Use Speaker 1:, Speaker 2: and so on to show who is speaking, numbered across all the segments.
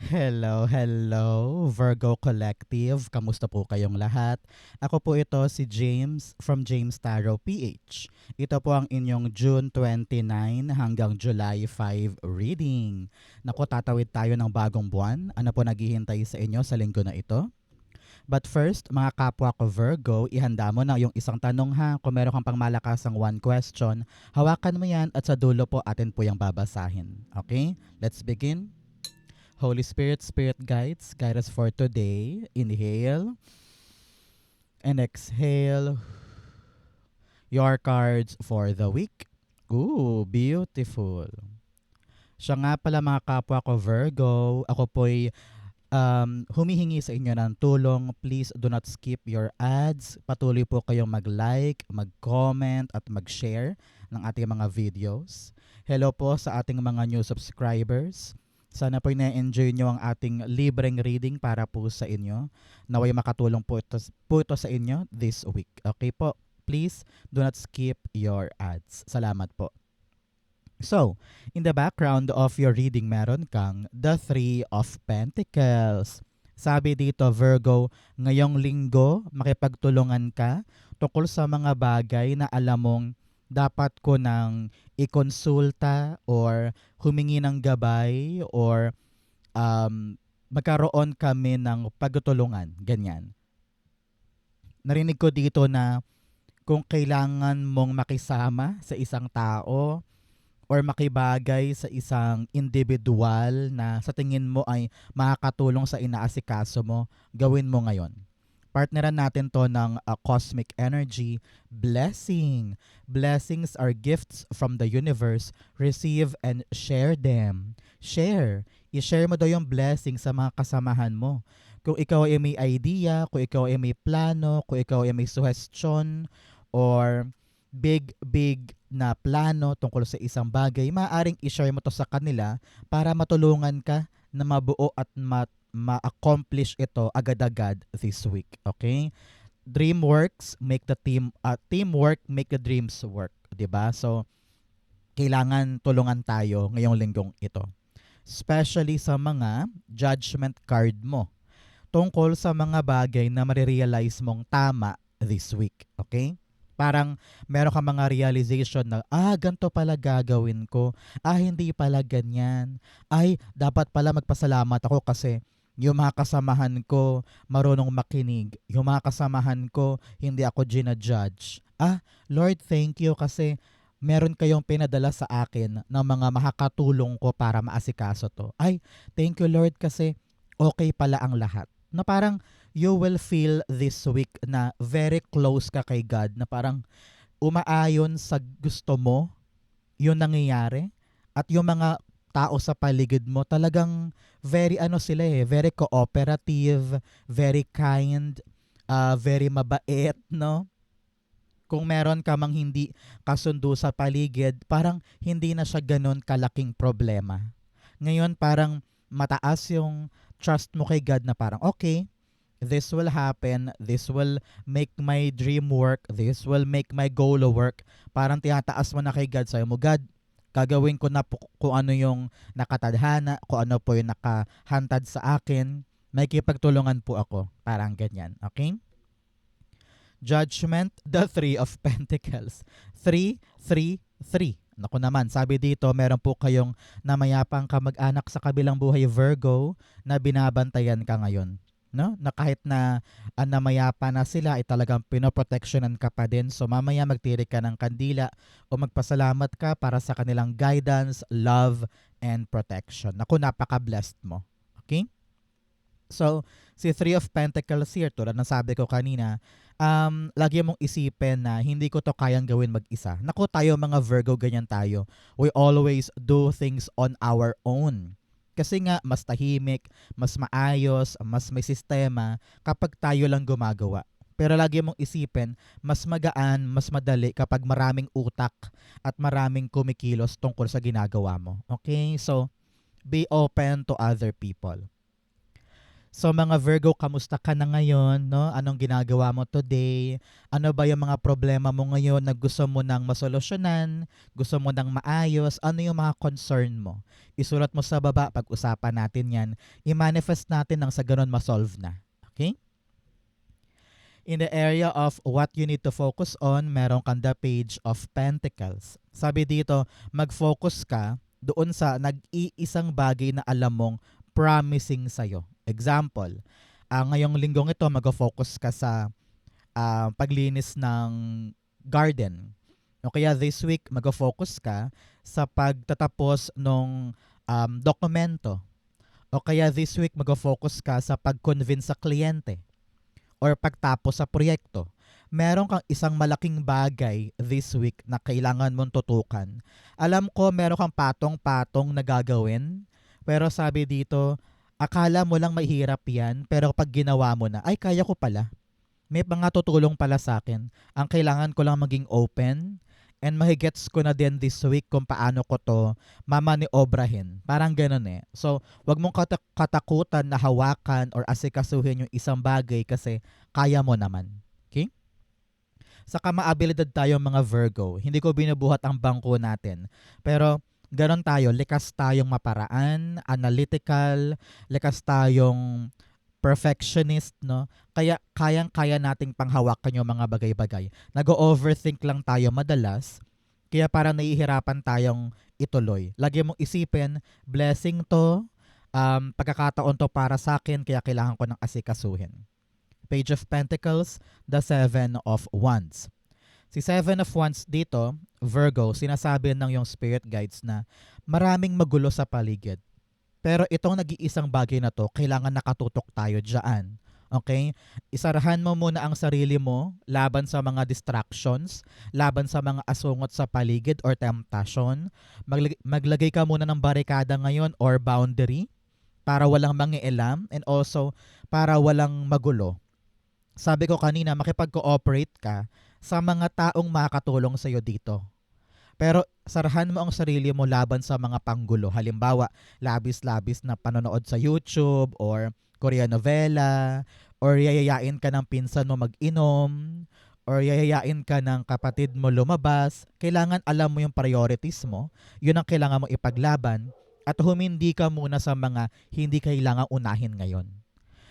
Speaker 1: Hello, hello, Virgo Collective. Kamusta po kayong lahat? Ako po ito si James from James Tarot PH. Ito po ang inyong June 29 hanggang July 5 reading. Naku, tatawid tayo ng bagong buwan. Ano po naghihintay sa inyo sa linggo na ito? But first, mga kapwa ko Virgo, ihanda mo na yung isang tanong ha. Kung meron kang pangmalakasang one question, hawakan mo yan at sa dulo po atin po yung babasahin. Okay? Let's begin. Holy Spirit, Spirit guides, guide us for today. Inhale and exhale your cards for the week. Ooh, beautiful. Siya nga pala mga kapwa ko Virgo, ako po'y humihingi sa inyo ng tulong. Please do not skip your ads. Patuloy po kayong mag-like, mag-comment at mag-share ng ating mga videos. Hello po sa ating mga new subscribers. Sana po na-enjoy nyo ang ating libreng reading para po sa inyo. Naway makatulong po ito sa inyo this week. Okay po? Please do not skip your ads. Salamat po. So, in the background of your reading, meron kang the Three of Pentacles. Sabi dito, Virgo, ngayong linggo, makipagtulungan ka tungkol sa mga bagay na alam mong dapat ko nang ikonsulta or humingi ng gabay or magkaroon kami ng pagtutulungan. Ganyan. Narinig ko dito na kung kailangan mong makisama sa isang tao, or makibagay sa isang individual na sa tingin mo ay makakatulong sa inaasikaso mo, gawin mo ngayon. Partneran natin to ng cosmic energy, blessing. Blessings are gifts from the universe. Receive and share them. Share. I-share mo daw yung blessing sa mga kasamahan mo. Kung ikaw ay may idea, kung ikaw ay may plano, kung ikaw ay may suggestion, or big na plano tungkol sa isang bagay, maaaring i-share mo to sa kanila para matulungan ka na mabuo at ma-accomplish ito agad-agad this week. Okay? Teamwork make the dreams work, 'di ba? So kailangan tulungan tayo ngayong linggong ito. Especially sa mga judgment card mo tungkol sa mga bagay na marirealize mong tama this week. Okay? Parang meron ka mga realization na, ganito pala gagawin ko. Hindi pala ganyan. Dapat pala magpasalamat ako kasi yung mga kasamahan ko marunong makinig. Yung mga kasamahan ko hindi ako ginajudge. Lord, thank you kasi meron kayong pinadala sa akin ng mga makakatulong ko para maasikaso to. Thank you Lord kasi okay pala ang lahat. Na parang you will feel this week na very close ka kay God, na parang umaayon sa gusto mo yung nangyayari, at yung mga tao sa paligid mo talagang very very cooperative, very kind, very mabait, no? Kung meron ka mang hindi kasundo sa paligid, parang hindi na siya ganun kalaking problema. Ngayon parang mataas yung trust mo kay God na parang okay, this will happen, this will make my dream work, this will make my goal work. Parang tinataas mo na kay God, sabi mo, God, gagawin ko na po kung ano yung nakatadhana, kung ano po yung nakahantad sa akin, may kipagtulungan po ako. Parang ganyan, okay? Judgment, the Three of Pentacles. 3, 3, 3. Naku naman, sabi dito, meron po kayong namayapang kamag-anak sa kabilang buhay Virgo na binabantayan ka ngayon. No? Na kahit na namayapa na sila, ay talagang pinoprotectionan ka pa din. So mamaya magtirik ka ng kandila o magpasalamat ka para sa kanilang guidance, love, and protection. Naku, napaka-blessed mo. Okay? So, si Three of Pentacles here, tulad ng sabi ko kanina, lagi mong isipin na hindi ko to kayang gawin mag-isa. Naku, tayo mga Virgo, ganyan tayo. We always do things on our own. Kasi nga, mas tahimik, mas maayos, mas may sistema kapag tayo lang gumagawa. Pero lagi mong isipin, mas magaan, mas madali kapag maraming utak at maraming kumikilos tungkol sa ginagawa mo. Okay? So, be open to other people. So mga Virgo, kamusta ka na ngayon, no? Anong ginagawa mo today? Ano ba yung mga problema mo ngayon na gusto mo nang masolusyonan, gusto mo nang maayos? Ano yung mga concern mo? Isulat mo sa baba, pag-usapan natin 'yan. I-manifest natin nang sa ganun ma-solve na. Okay? In the area of what you need to focus on, meron kang the Page of Pentacles. Sabi dito, mag-focus ka doon sa nag-iisang bagay na alam mong promising sa'yo. Example, ngayong linggong ito, mag-focus ka sa paglinis ng garden. O kaya this week, mag-focus ka sa pagtatapos ng dokumento. O kaya this week, mag-focus ka sa pag-convince sa kliyente or pagtapos sa proyekto. Meron kang isang malaking bagay this week na kailangan mong tutukan. Alam ko meron kang patong-patong na gagawin, pero sabi dito, akala mo lang mahirap yan, pero pag ginawa mo na, ay kaya ko pala. May mga tutulong pala sa akin. Ang kailangan ko lang maging open and mahigets ko na din this week kung paano ko to mamaniobrahin. Parang ganun eh. So, wag mong katakutan na hawakan or asikasuhin yung isang bagay kasi kaya mo naman. Okay? Saka maabilidad tayo mga Virgo. Hindi ko binubuhat ang bangko natin. Pero ganon tayo, likas tayong maparaan, analytical, likas tayong perfectionist, no? Kaya kayang-kaya nating panghawakan yung mga bagay-bagay. Nag-overthink lang tayo madalas, kaya parang nahihirapan tayong ituloy. Lagi mong isipin, blessing to, pagkakataon to para sa akin, kaya kailangan ko ng asikasuhin. Page of Pentacles, the Seven of Wands. Si Seven of Wands dito, Virgo, sinasabi ng yung spirit guides na maraming magulo sa paligid. Pero itong nag-iisang bagay na to, kailangan nakatutok tayo dyan. Okay? Isarahan mo muna ang sarili mo laban sa mga distractions, laban sa mga asungot sa paligid or temptation. Maglagay ka muna ng barikada ngayon or boundary para walang mangialam and also para walang magulo. Sabi ko kanina, makipag-cooperate ka sa mga taong makakatulong sa'yo dito. Pero sarahan mo ang sarili mo laban sa mga panggulo. Halimbawa, labis-labis na panonood sa YouTube or Korean novela or yayayain ka ng pinsan mo mag-inom or yayayain ka ng kapatid mo lumabas. Kailangan alam mo yung priorities mo. Yun ang kailangan mo ipaglaban at humindi ka muna sa mga hindi kailangan unahin ngayon.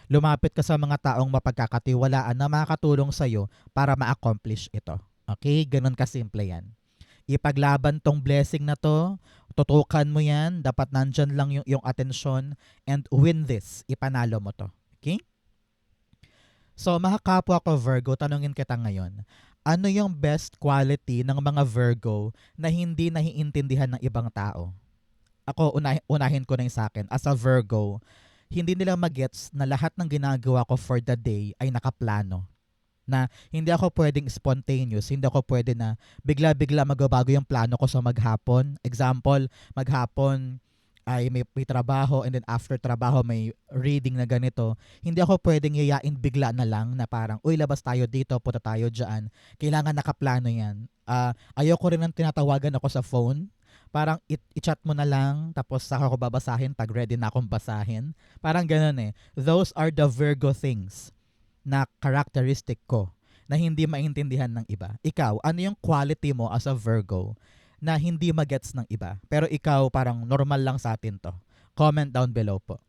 Speaker 1: Lumapit ka sa mga taong mapagkakatiwalaan na makakatulong sa'yo para ma-accomplish ito. Okay? Ganun kasimple yan. Ipaglaban tong blessing na to, tutukan mo yan, dapat nandyan lang yung atensyon and win this, ipanalo mo to. Okay? So mga kapwa ko Virgo, tanungin kita ngayon, ano yung best quality ng mga Virgo na hindi naiintindihan ng ibang tao? Ako, unahin ko na yung sa akin. As a Virgo, hindi nila magets na lahat ng ginagawa ko for the day ay nakaplano. Na hindi ako pwedeng spontaneous, hindi ako pwede na bigla-bigla magbabago yung plano ko sa maghapon. Example, maghapon ay may trabaho and then after trabaho may reading na ganito. Hindi ako pwedeng yayain bigla na lang na parang, uy, labas tayo dito, punta tayo dyan. Kailangan nakaplano yan. Ayoko rin ng tinatawagan ako sa phone. Parang i-chat mo na lang, tapos saka ko babasahin pag ready na akong basahin. Parang ganun eh. Those are the Virgo things na characteristic ko na hindi maintindihan ng iba. Ikaw, ano yung quality mo as a Virgo na hindi magets ng iba? Pero ikaw, parang normal lang sa atin to. Comment down below po.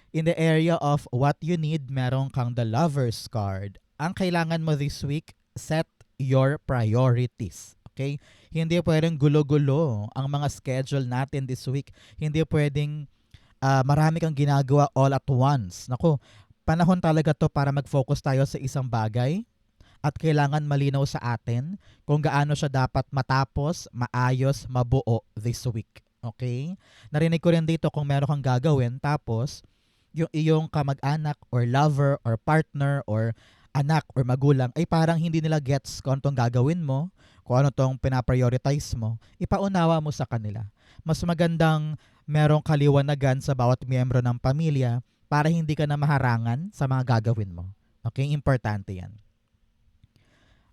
Speaker 1: In the area of what you need, meron kang the Lover's card. Ang kailangan mo this week, set your priorities. Okay? Hindi pwedeng gulo-gulo ang mga schedule natin this week. Hindi pwedeng marami kang ginagawa all at once. Naku, panahon talaga to para mag-focus tayo sa isang bagay at kailangan malinaw sa atin kung gaano siya dapat matapos, maayos, mabuo this week. Okay? Narinig ko rin dito kung meron kang gagawin tapos yung iyong kamag-anak or lover or partner or anak or magulang ay parang hindi nila gets kung anong gagawin mo, kung ano tong pinaprioritize mo, ipaunawa mo sa kanila. Mas magandang merong kaliwanagan sa bawat miyembro ng pamilya para hindi ka na maharangan sa mga gagawin mo. Okay? Importante yan.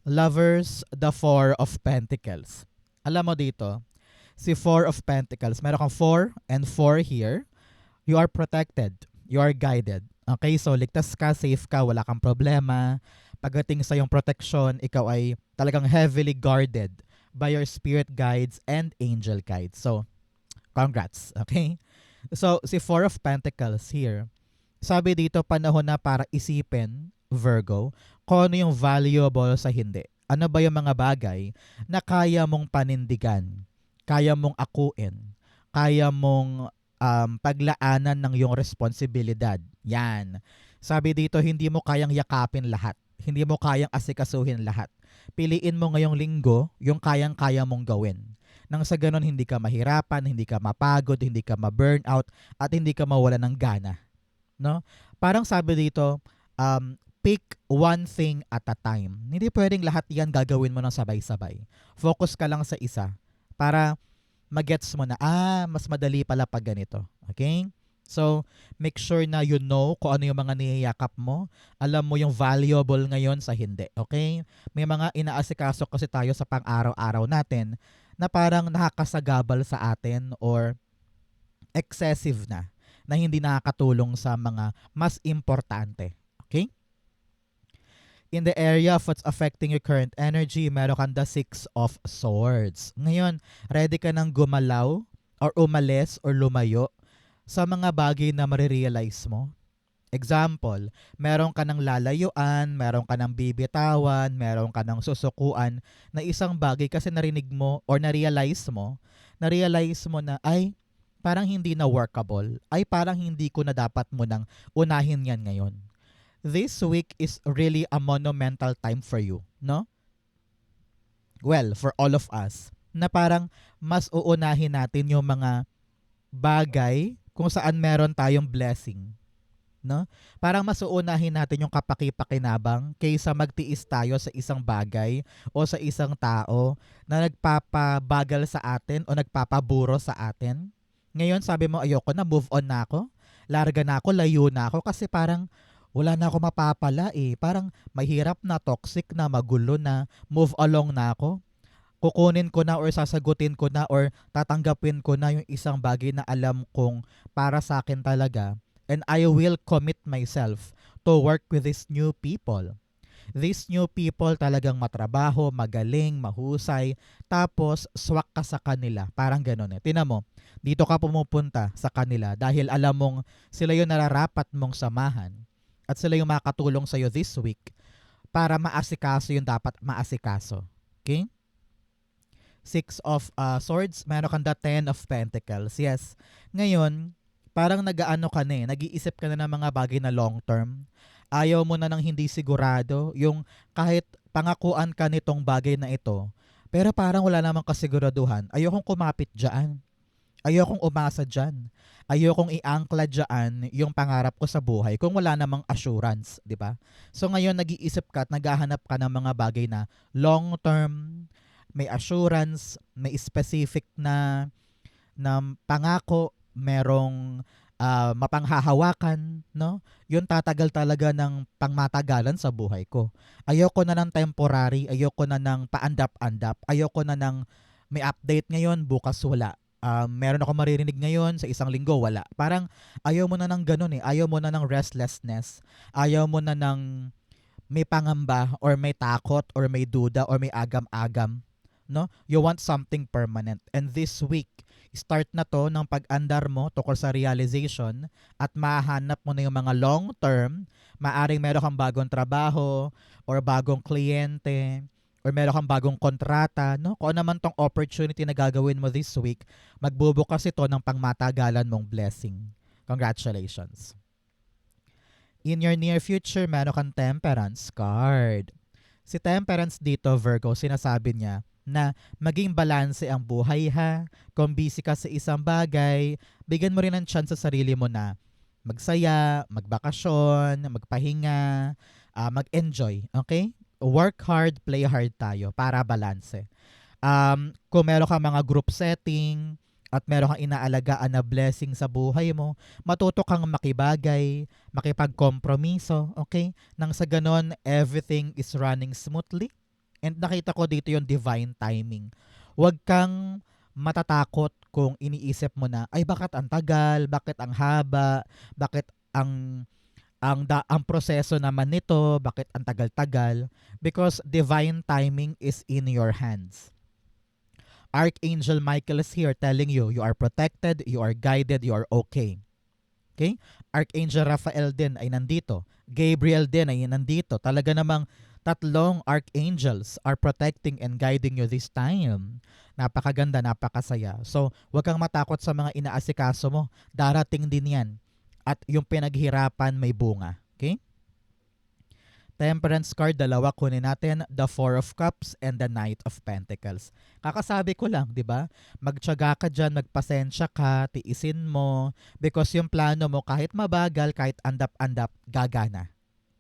Speaker 1: Lovers, the Four of Pentacles. Alam mo dito, si Four of Pentacles, meron kang 4 and 4 here. You are protected. You are guided. Okay, so ligtas ka, safe ka, wala kang problema. Pagdating sa yung protection, ikaw ay talagang heavily guarded by your spirit guides and angel guides. So, congrats. Okay? So, si Four of Pentacles here, sabi dito, panahon na para isipin, Virgo, kung ano yung valuable sa hindi. Ano ba yung mga bagay na kaya mong panindigan, kaya mong akuin, kaya mong paglaanan ng iyong responsibilidad. Yan. Sabi dito, hindi mo kayang yakapin lahat. Hindi mo kayang asikasuhin lahat. Piliin mo ngayong linggo yung kayang-kaya mong gawin. Nang sa ganun, hindi ka mahirapan, hindi ka mapagod, hindi ka ma-burnout, at hindi ka mawala ng gana. No? Parang sabi dito, pick one thing at a time. Hindi pwedeng lahat yan gagawin mo ng sabay-sabay. Focus ka lang sa isa para magets mo na, mas madali pala pag ganito. Okay? So, make sure na you know kung ano yung mga niyayakap mo. Alam mo yung valuable ngayon sa hindi. Okay? May mga inaasikaso kasi tayo sa pang-araw-araw natin na parang nakakasagabal sa atin or excessive na hindi nakakatulong sa mga mas importante. Okay? In the area of what's affecting your current energy, meron kang the Six of Swords. Ngayon, ready ka nang gumalaw or umalis or lumayo sa mga bagay na marirealize mo. Example, meron ka ng lalayuan, meron ka ng bibitawan, meron ka ng susukuan na isang bagay kasi narinig mo or na-realize mo na ay parang hindi na workable, ay parang hindi ko na dapat mo nang unahin yan ngayon. This week is really a monumental time for you, no? Well, for all of us, na parang mas uunahin natin yung mga bagay kung saan meron tayong blessing, no? Parang mas uunahin natin yung kapaki-pakinabang kaysa magtiis tayo sa isang bagay o sa isang tao na nagpapabagal sa atin o nagpapaburo sa atin. Ngayon, sabi mo, ayoko na, move on na ako, larga na ako, layo na ako kasi parang wala na ako mapapala eh. Parang mahirap na, toxic na, magulo na, move along na ako. Kukunin ko na or sasagutin ko na or tatanggapin ko na yung isang bagay na alam kong para sa akin talaga. And I will commit myself to work with these new people. These new people talagang matrabaho, magaling, mahusay, tapos swak ka sa kanila. Parang ganun eh. Tingnan mo, dito ka pumupunta sa kanila dahil alam mong sila yung nararapat mong samahan. At sila yung makakatulong sa'yo this week para maasikaso yung dapat maasikaso. Okay? Six of Swords, meron kang the Ten of Pentacles. Yes. Ngayon, parang nag-aano ka na eh. Nag-iisip ka na ng mga bagay na long term. Ayaw mo na ng hindi sigurado. Yung kahit pangakuan ka nitong bagay na ito, pero parang wala namang kasiguraduhan. Ayokong kumapit dyan. Ayokong umasa dyan. Ayokong i-angkla dyan yung pangarap ko sa buhay kung wala namang assurance, di ba? So ngayon nag-iisip ka at naghahanap ka ng mga bagay na long term, may assurance, may specific na pangako, merong mapanghahawakan, no? Yun tatagal talaga ng pangmatagalan sa buhay ko. Ayoko na ng temporary, ayoko na ng paandap-andap, ayoko na ng may update ngayon, bukas wala. Meron ako maririnig ngayon, sa isang linggo, wala. Parang ayaw mo na ng ganun eh. Ayaw mo na ng restlessness. Ayaw mo na ng may pangamba or may takot or may duda or may agam-agam. No? You want something permanent. And this week, start na to ng pag-andar mo tungkol sa realization at mahanap mo na yung mga long term. Maaring meron kang bagong trabaho or bagong kliyente or meron kang bagong kontrata, no? Kung ano naman tong opportunity na gagawin mo this week, magbubukas ito ng pangmatagalan mong blessing. Congratulations. In your near future, meron kang Temperance card. Si Temperance dito, Virgo, sinasabi niya na maging balanse ang buhay ha. Kung busy ka sa isang bagay, bigyan mo rin ng chance sa sarili mo na magsaya, magbakasyon, magpahinga, mag-enjoy. Okay? Work hard, play hard tayo para balanse. Kung meron kang mga group setting at meron kang inaalagaan na blessing sa buhay mo, matuto kang makibagay, makipagkompromiso, okay? Nang sa ganon, everything is running smoothly. And nakita ko dito yung divine timing. Huwag kang matatakot kung iniisip mo na, ay bakit ang tagal, bakit ang haba, bakit ang ang proseso naman nito, bakit ang tagal-tagal? Because divine timing is in your hands. Archangel Michael is here telling you, you are protected, you are guided, you are okay. Okay? Archangel Raphael din ay nandito. Gabriel din ay nandito. Talaga namang tatlong archangels are protecting and guiding you this time. Napakaganda, napakasaya. So, huwag kang matakot sa mga inaasikaso mo. Darating din yan. At yung pinaghirapan may bunga. Okay? Temperance card, dalawa kunin natin, the Four of Cups and the Knight of Pentacles. Kakasabi ko lang, di ba? Magtiyaga ka dyan, magpasensya ka, tiisin mo, because yung plano mo, kahit mabagal, kahit andap-andap, gagana.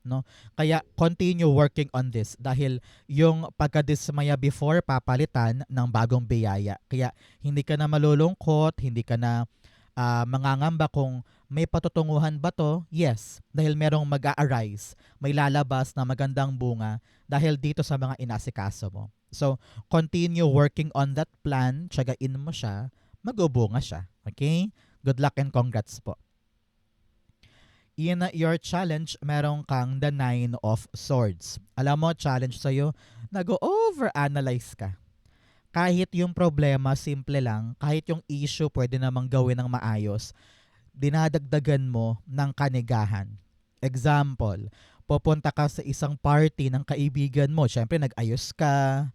Speaker 1: No? Kaya continue working on this dahil yung pagkadismaya before, papalitan ng bagong biyaya. Kaya hindi ka na malulungkot, hindi ka na mangangamba kung may patutunguhan ba to? Yes, dahil merong mag-a-arise, may lalabas na magandang bunga dahil dito sa mga inasikaso mo. So, continue working on that plan, tiyagain mo siya, mag-ubunga siya. Okay? Good luck and congrats po. In your challenge, meron kang the Nine of Swords. Alam mo, challenge sa'yo, nag-overanalyze ka. Kahit yung problema, simple lang, kahit yung issue pwede namang gawin ng maayos, dinadagdagan mo ng kanigahan. Example, pupunta ka sa isang party ng kaibigan mo. Siyempre, nag-ayos ka,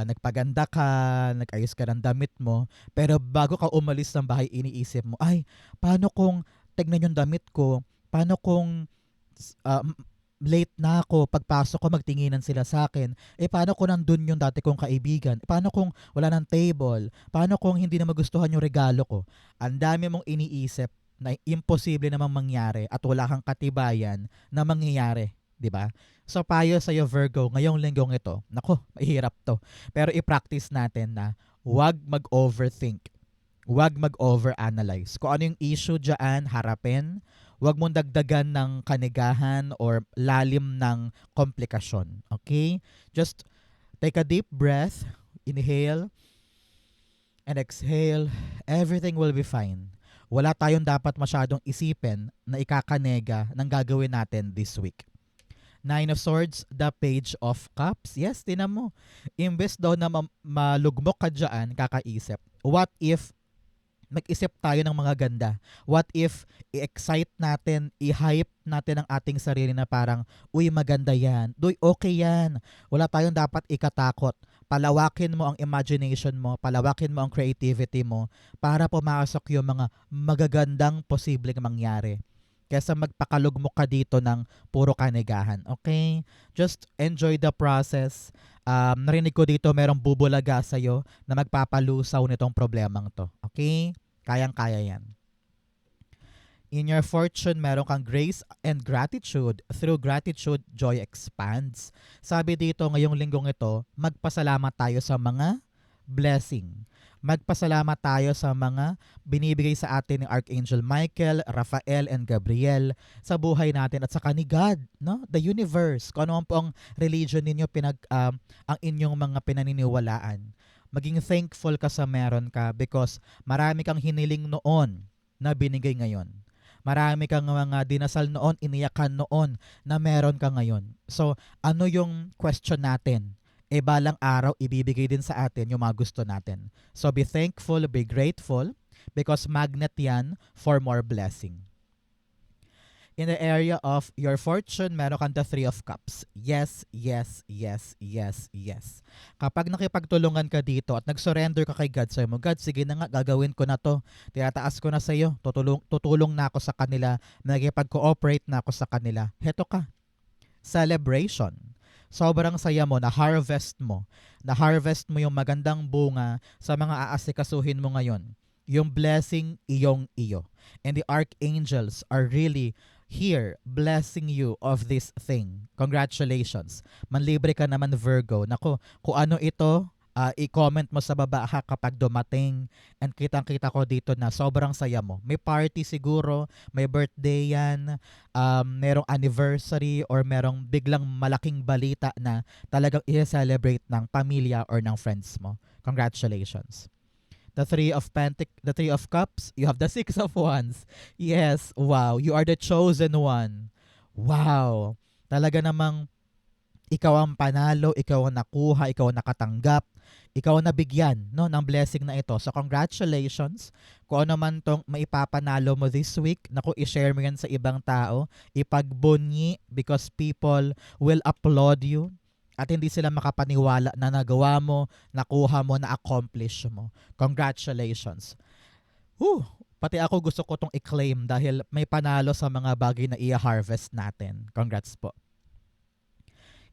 Speaker 1: nagpaganda ka, nag-ayos ka ng damit mo. Pero bago ka umalis ng bahay, iniisip mo, ay, paano kung tignan yung damit ko? Paano kung late na ako, pagpasok ko magtinginan sila sa akin, paano kung nandun yung dati kong kaibigan, paano kung wala ng table, paano kung hindi na magustuhan yung regalo ko. Ang dami mong iniisip na imposible namang mangyari at wala kang katibayan na mangyayari, di ba? So payo sa'yo Virgo, ngayong linggong ito, nako, mahirap to, pero i-practice natin na huwag mag-overthink, huwag mag-overanalyze. Kung ano yung issue dyan, harapin. Huwag mong dagdagan ng kanigahan or lalim ng komplikasyon. Okay? Just take a deep breath. Inhale and exhale. Everything will be fine. Wala tayong dapat masyadong isipin na ikakanega ng gagawin natin this week. Nine of Swords, the Page of Cups. Yes, tinan mo. Imbes daw na malugmok ka dyan, kakaisip. What if mag-isip tayo ng mga ganda? What if i-excite natin, i-hype natin ang ating sarili na parang, uy, maganda yan. Uy, okay yan. Wala tayong dapat ikatakot. Palawakin mo ang imagination mo, palawakin mo ang creativity mo para pumasok yung mga magagandang posibleng mangyari. Kesa magpakalugmok ka dito ng puro kanigahan. Okay? Just enjoy the process. Narinig ko dito merong bubulaga sa'yo na magpapalusaw nitong problemang to. Okay? Kayang-kaya yan. In your fortune, meron kang grace and gratitude. Through gratitude, joy expands. Sabi dito ngayong linggong ito, magpasalamat tayo sa mga blessing. Magpasalamat tayo sa mga binibigay sa atin ni Archangel Michael, Raphael, and Gabriel sa buhay natin at sa ni God, no? The universe. Kung ano po ang religion ninyo, ang inyong mga pinaniniwalaan. Maging thankful ka sa meron ka because marami kang hiniling noon na binigay ngayon. Marami kang mga dinasal noon, iniyakan noon na meron ka ngayon. So, ano yung question natin? Balang araw, ibibigay din sa atin yung mga gusto natin. So, be thankful, be grateful because magnet yan for more blessing. In the area of your fortune, meron kang the Three of Cups. Yes, yes, yes, yes, yes. Kapag nakipagtulungan ka dito at nag-surrender ka kay God, sabi mo, God, sige na nga, gagawin ko na to. Tinataas ko na sa iyo. Tutulong na ako sa kanila. Nagipag-cooperate na ako sa kanila. Heto ka. Celebration. Sobrang saya mo, na-harvest mo. Na-harvest mo yung magandang bunga sa mga aasikasuhin mo ngayon. Yung blessing, iyong-iyo. And the archangels are really here blessing you of this thing. Congratulations. Manlibre ka naman Virgo. Nako, kung ano ito, i-comment mo sa baba ha kapag dumating and kitang-kita ko dito na sobrang saya mo. May party siguro, may birthday yan, merong anniversary or merong biglang malaking balita na talagang i-celebrate ng pamilya or ng friends mo. Congratulations.
Speaker 2: The Three of Cups, you have the Six of Wands. Yes, wow, you are the chosen one. Wow. Talaga namang ikaw ang panalo, ikaw ang nakuha, ikaw ang nakatanggap, ikaw ang nabigyan, no, ng blessing na ito. So congratulations. Kung ano man tong maipapanalo mo this week, naku, i-share mo yan sa ibang tao, ipagbunyi because people will applaud you at hindi sila makapaniwala na nagawa mo, nakuha mo, na-accomplish mo. Congratulations. Whew, pati ako gusto ko tong i-claim dahil may panalo sa mga bagay na i-harvest natin. Congrats po.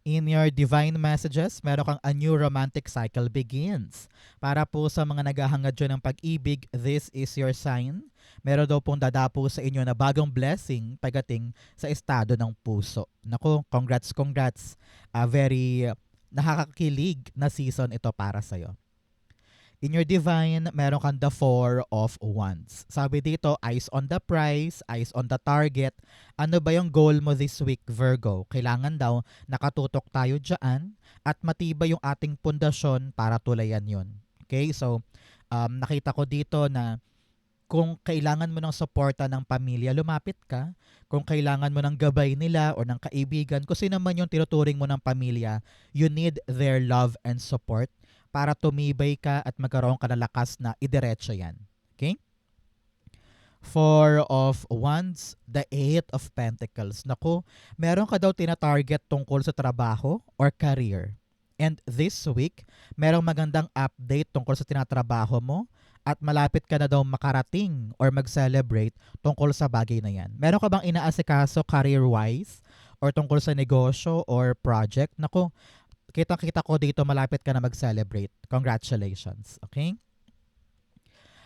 Speaker 2: In your divine messages, meron kang a new romantic cycle begins. Para po sa mga naghahangad dyan ng pag-ibig, this is your sign. Meron daw pong dadapo sa inyo na bagong blessing pagdating sa estado ng puso. Naku, congrats. Very nakakakilig na season ito para sa'yo. In your divine, meron kang the Four of Wands. Sabi dito, eyes on the prize, eyes on the target. Ano ba yung goal mo this week, Virgo? Kailangan daw nakatutok tayo dyan at matibay yung ating pundasyon para tulayan yun. Okay, so nakita ko dito na kung kailangan mo ng suporta ng pamilya, lumapit ka. Kung kailangan mo ng gabay nila o ng kaibigan, kung sino man yung tinuturing mo ng pamilya, you need their love and support para tumibay ka at magkaroon ka ng lakas na idiretso yan. Okay? Four of Wands, the Eight of Pentacles. Naku, meron ka daw tina-target tungkol sa trabaho or career. And this week, merong magandang update tungkol sa tinatrabaho mo at malapit ka na daw makarating or mag-celebrate tungkol sa bagay na yan. Meron ka bang inaasikaso career-wise or tungkol sa negosyo or project? Naku, kita-kita ko dito malapit ka na mag-celebrate. Congratulations. Okay?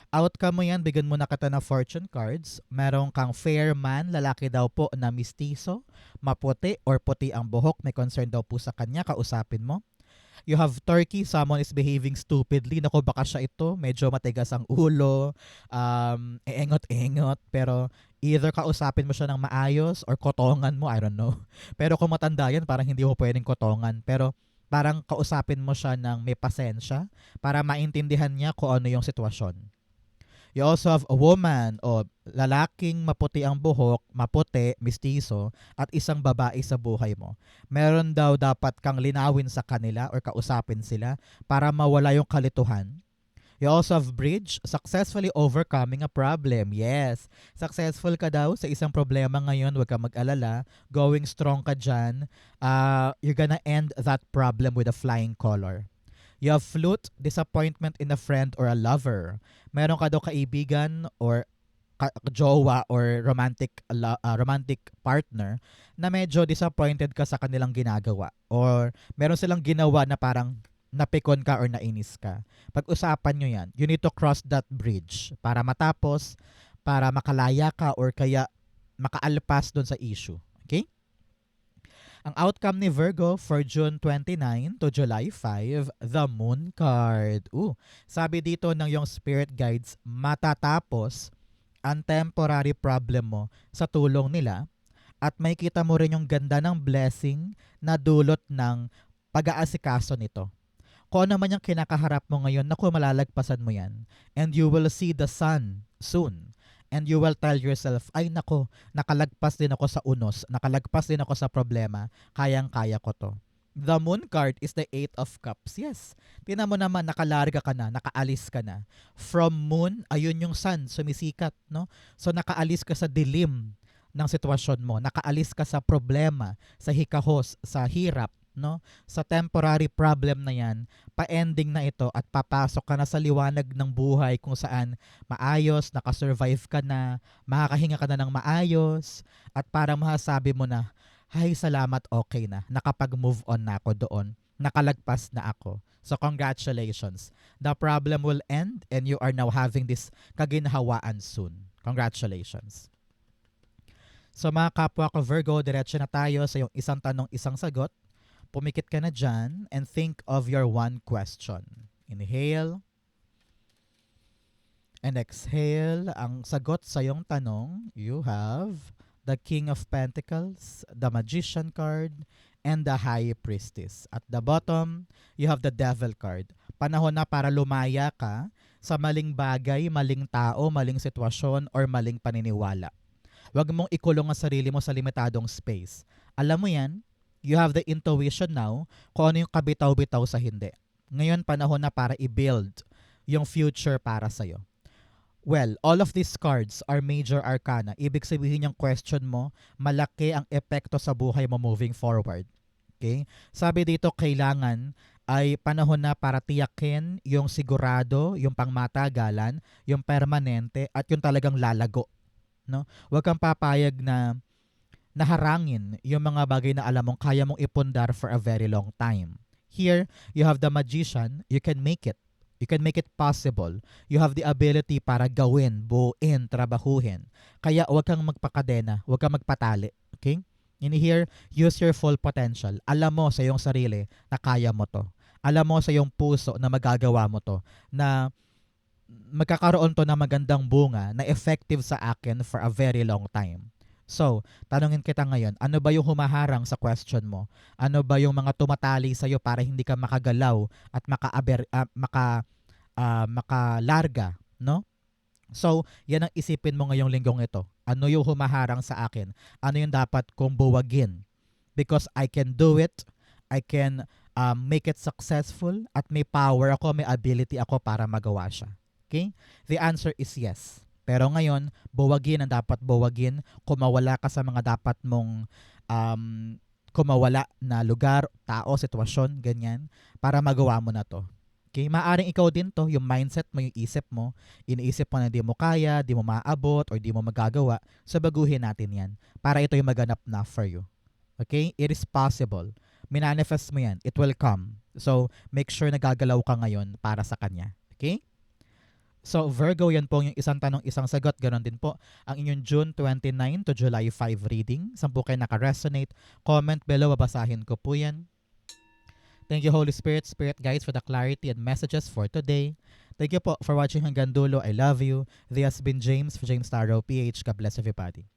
Speaker 2: Outcome mo yan, bigyan mo na kita ng fortune cards. Meron kang fair man, lalaki daw po na mistiso, maputi or puti ang buhok, may concern daw po sa kanya, kausapin mo. You have Turkey, someone is behaving stupidly. Naku, baka siya ito, medyo matigas ang ulo, eengot-engot, pero either kausapin mo siya ng maayos or kotongan mo, I don't know. Pero kung matanda yan, parang hindi mo pwedeng kotongan. Pero parang kausapin mo siya ng may pasensya para maintindihan niya kung ano yung sitwasyon. You also have a woman o lalaking maputi ang buhok, maputi, mistiso, at isang babae sa buhay mo. Meron daw dapat kang linawin sa kanila or kausapin sila para mawala yung kalituhan. You also have bridge, successfully overcoming a problem. Yes, successful ka daw sa isang problema ngayon, huwag ka mag-alala. Going strong ka dyan. You're gonna end that problem with a flying color. You have flute, disappointment in a friend or a lover. Meron ka daw kaibigan or jowa or romantic partner na medyo disappointed ka sa kanilang ginagawa. Or meron silang ginawa na parang napikon ka or nainis ka. Pag-usapan nyo yan. You need to cross that bridge para matapos, para makalaya ka or kaya makaalpas doon sa issue. Okay? Ang outcome ni Virgo for June 29 to July 5, the Moon card. Sabi dito ng yung spirit guides, matatapos ang temporary problem mo sa tulong nila at may kita mo rin yung ganda ng blessing na dulot ng pag-aasikaso nito. Kung ano man yung kinakaharap mo ngayon, naku, malalagpasan mo yan. And you will see the sun soon. And you will tell yourself, ay nako, nakalagpas din ako sa unos, nakalagpas din ako sa problema, kayang-kaya ko to. The Moon card is the Eight of Cups. Yes, tingnan mo naman, nakalarga ka na, nakaalis ka na. From moon, ayun yung sun, sumisikat, no? So nakaalis ka sa dilim ng sitwasyon mo, nakaalis ka sa problema, sa hikahos, sa hirap, no? Sa temporary problem na yan, pa-ending na ito at papasok ka na sa liwanag ng buhay kung saan maayos, nakasurvive ka na, makakahinga ka na ng maayos, at parang masasabi mo na, ay salamat, okay na, nakapag-move on na ako doon, nakalagpas na ako. So congratulations. The problem will end and you are now having this kaginhawaan soon. Congratulations. So mga kapwa ko Virgo, diretso na tayo sa yung isang tanong, isang sagot. Pumikit ka na dyan and think of your one question. Inhale and exhale. Ang sagot sa iyong tanong, you have the King of Pentacles, the Magician card, and the High Priestess. At the bottom, you have the Devil card. Panahon na para lumaya ka sa maling bagay, maling tao, maling sitwasyon, or maling paniniwala. Huwag mong ikulong ang sarili mo sa limitadong space. Alam mo yan, you have the intuition now kung ano yung kabitaw-bitaw sa hindi. Ngayon panahon na para i-build yung future para sa'yo. Well, all of these cards are major arcana. Ibig sabihin yung question mo, malaki ang epekto sa buhay mo moving forward. Okay? Sabi dito, kailangan ay panahon na para tiyakin yung sigurado, yung pangmatagalan, yung permanente, at yung talagang lalago. No? Huwag kang papayag na naharangin yung mga bagay na alam mong kaya mong ipundar for a very long time. Here, you have the magician, you can make it. You can make it possible. You have the ability para gawin, buuin, trabahuhin. Kaya huwag kang magpakadena, huwag kang magpatali. Okay? In here, use your full potential. Alam mo sa iyong sarili na kaya mo to. Alam mo sa iyong puso na magagawa mo to. Na magkakaroon to ng magandang bunga na effective sa akin for a very long time. So, tanungin kita ngayon, ano ba yung humaharang sa question mo? Ano ba yung mga tumatali sa'yo para hindi ka makagalaw at makalarga, no? So, yan ang isipin mo ngayong linggong ito. Ano yung humaharang sa akin? Ano yung dapat kong buwagin? Because I can do it, I can make it successful, at may power ako, may ability ako para magawa siya. Okay? The answer is yes. Pero ngayon, buwagin ang dapat buwagin, kumawala ka sa mga dapat mong kumawala na lugar, tao, sitwasyon, ganyan, para magawa mo na to. Okay? Maaring ikaw din to, yung mindset mo, yung isip mo, iniisip mo na di mo kaya, di mo maabot, or di mo magagawa, so baguhin natin yan, para ito yung maganap na for you. Okay? It is possible. Minanifest mo yan. It will come. So, make sure na gagalaw ka ngayon para sa kanya. Okay? So, Virgo, yan po yung isang tanong, isang sagot. Ganon din po ang inyong June 29 to July 5 reading. Saan po kayo naka-resonate? Comment below, babasahin ko po yan. Thank you, Holy Spirit, Spirit Guides, for the clarity and messages for today. Thank you po for watching hanggang dulo. I love you. This has been James for James Tarot PH. God bless everybody.